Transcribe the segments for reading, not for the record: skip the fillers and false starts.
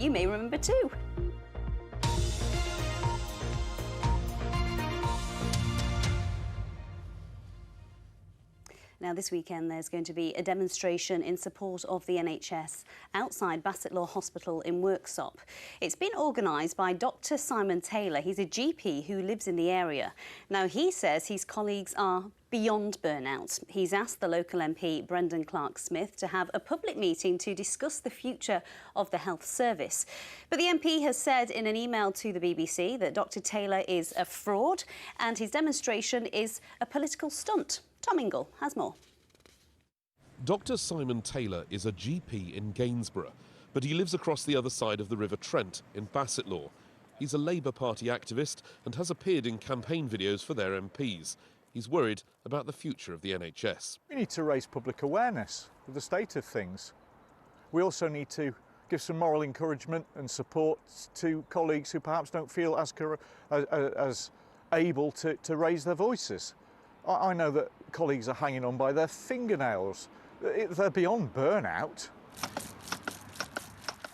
you may remember too. Now, this weekend there's going to be a demonstration in support of the NHS outside Bassetlaw Hospital in Worksop. It's been organised by Dr Simon Taylor. He's a GP who lives in the area. Now, he says his colleagues are beyond burnout. He's asked the local MP, Brendan Clarke-Smith, to have a public meeting to discuss the future of the health service. But the MP has said in an email to the BBC that Dr Taylor is a fraud and his demonstration is a political stunt. Tom Ingle has more. Dr Simon Taylor is a GP in Gainsborough, but he lives across the other side of the River Trent in Bassetlaw. He's a Labour Party activist and has appeared in campaign videos for their MPs. He's worried about the future of the NHS. We need to raise public awareness of the state of things. We also need to give some moral encouragement and support to colleagues who perhaps don't feel as able to raise their voices. I know that colleagues are hanging on by their fingernails. They're beyond burnout.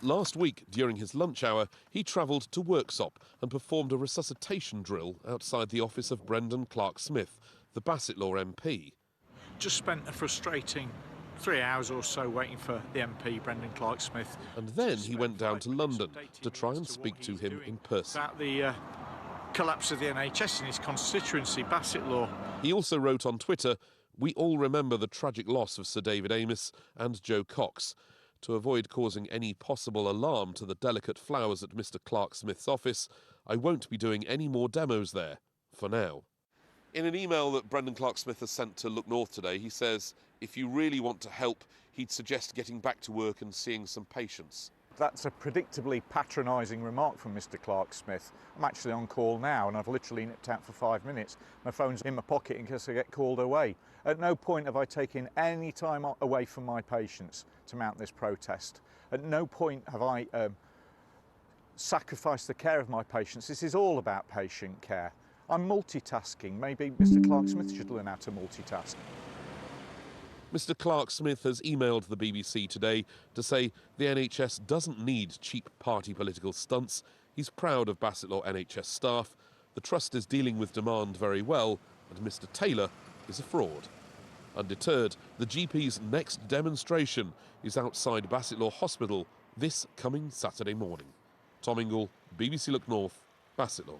Last week, during his lunch hour, he travelled to Worksop and performed a resuscitation drill outside the office of Brendan Clarke-Smith, the Bassetlaw MP. Just spent a frustrating 3 hours or so waiting for the MP, Brendan Clarke-Smith. And then he went down to London to try and speak to him in person. About the collapse of the NHS in his constituency, Bassetlaw. He also wrote on Twitter, "We all remember the tragic loss of Sir David Amess and Joe Cox. To avoid causing any possible alarm to the delicate flowers at Mr Clarke-Smith's office, I won't be doing any more demos there, for now." In an email that Brendan Clarke-Smith has sent to Look North today, he says if you really want to help, he'd suggest getting back to work and seeing some patients. That's a predictably patronising remark from Mr Clarke-Smith. I'm actually on call now and I've literally nipped out for 5 minutes. My phone's in my pocket in case I get called away. At no point have I taken any time away from my patients to mount this protest. At no point have I sacrificed the care of my patients. This is all about patient care. I'm multitasking. Maybe Mr Clarke-Smith should learn how to multitask. Mr Clarke-Smith has emailed the BBC today to say the NHS doesn't need cheap party political stunts. He's proud of Bassetlaw NHS staff. The Trust is dealing with demand very well, and Mr Taylor is a fraud. Undeterred, the GP's next demonstration is outside Bassetlaw Hospital this coming Saturday morning. Tom Ingle, BBC Look North, Bassetlaw.